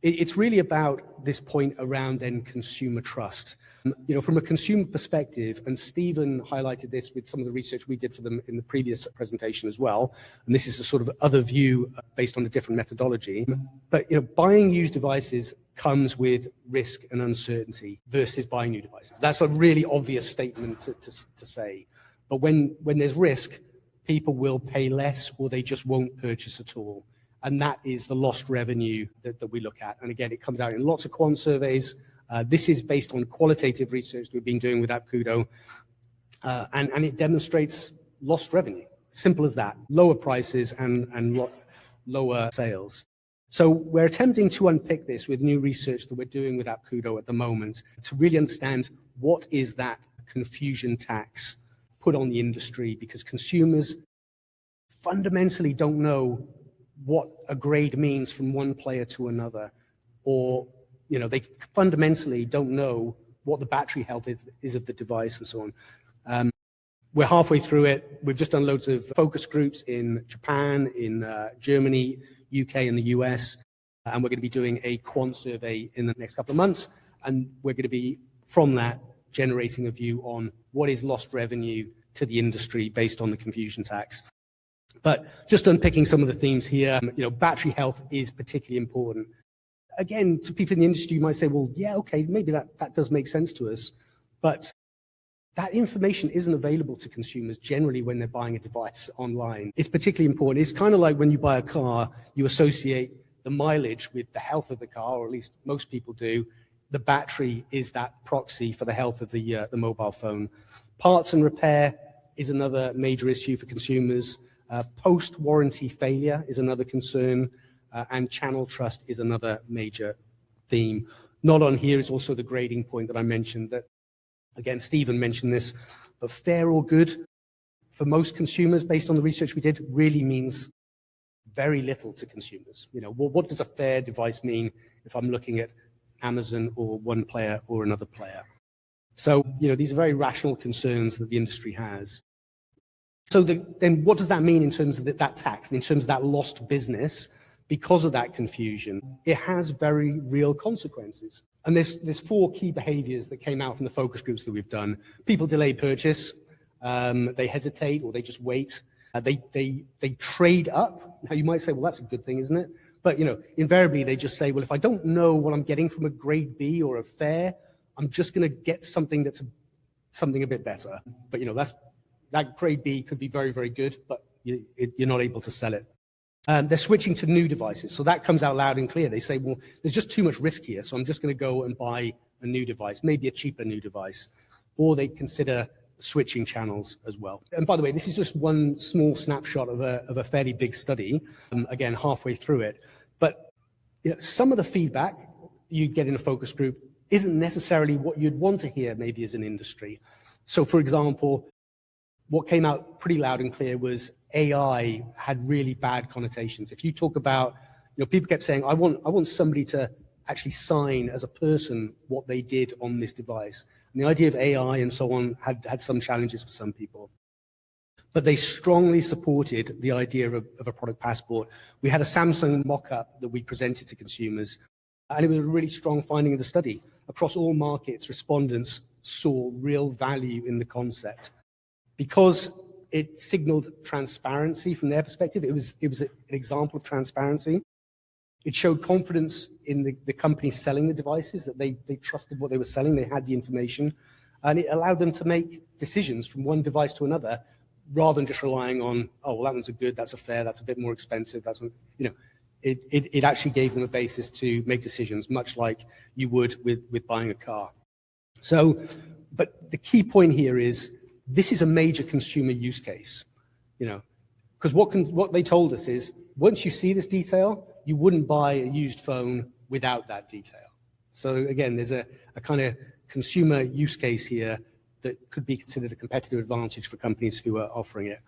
It's really about this point around then consumer trust. From a consumer perspective, and Stephen highlighted this with some of the research we did for them in the previous presentation as well, and this is a sort of other view based on a different methodology, but buying used devices comes with risk and uncertainty versus buying new devices. That's a really obvious statement to say, but when there's risk, people will pay less or they just won't purchase at all. And that is the lost revenue that we look at. And again, it comes out in lots of quant surveys. This is based on qualitative research that we've been doing with Apkudo. And it demonstrates lost revenue. Simple as that. Lower prices and lower sales. So we're attempting to unpick this with new research that we're doing with Apkudo at the moment to really understand what is that confusion tax put on the industry, because consumers fundamentally don't know what a grade means from one player to another, or they fundamentally don't know what the battery health is of the device and so on. We're halfway through it. We've just done loads of focus groups in Japan, in Germany, UK, and the US, and we're going to be doing a quant survey in the next couple of months, and we're going to be, from that, generating a view on what is lost revenue to the industry based on the confusion tax. But just unpicking some of the themes here, battery health is particularly important. Again, to people in the industry, you might say, well, yeah, okay, maybe that does make sense to us, but that information isn't available to consumers generally when they're buying a device online. It's particularly important. It's kind of like when you buy a car, you associate the mileage with the health of the car, or at least most people do. The battery is that proxy for the health of the mobile phone. Parts and repair is another major issue for consumers. Post-warranty failure is another concern, and channel trust is another major theme. Not on here is also the grading point that I mentioned, that, again, Stephen mentioned this, but fair or good for most consumers, based on the research we did, really means very little to consumers. What does a fair device mean if I'm looking at Amazon or one player or another player? So, these are very rational concerns that the industry has. So then what does that mean in terms of that tax, in terms of that lost business? Because of that confusion, it has very real consequences. And there's 4 key behaviors that came out from the focus groups that we've done. People delay purchase, they hesitate, or they just wait. They trade up. Now you might say, well, that's a good thing, isn't it? But invariably they just say, well, if I don't know what I'm getting from a grade B or a fair, I'm just going to get something that's something a bit better. But that grade B could be very, very good, but you're not able to sell it. They're switching to new devices. So that comes out loud and clear. They say, well, there's just too much risk here, so I'm just going to go and buy a new device, maybe a cheaper new device. Or they consider switching channels as well. And by the way, this is just one small snapshot of a fairly big study, again, halfway through it. But some of the feedback you get in a focus group isn't necessarily what you'd want to hear maybe as an industry. So for example, what came out pretty loud and clear was AI had really bad connotations. If you talk about, people kept saying, I want somebody to actually sign as a person what they did on this device. And the idea of AI and so on had some challenges for some people. But they strongly supported the idea of a product passport. We had a Samsung mock-up that we presented to consumers, and it was a really strong finding of the study. Across all markets, respondents saw real value in the concept. Because it signaled transparency from their perspective, it was an example of transparency. It showed confidence in the company selling the devices, that they trusted what they were selling, they had the information, and it allowed them to make decisions from one device to another, rather than just relying on, oh, well, that one's a good, that's a fair, that's a bit more expensive, that's one, it actually gave them a basis to make decisions, much like you would with buying a car. So, but the key point here is, this is a major consumer use case, because what they told us is, once you see this detail, you wouldn't buy a used phone without that detail. So again, there's a kind of consumer use case here that could be considered a competitive advantage for companies who are offering it.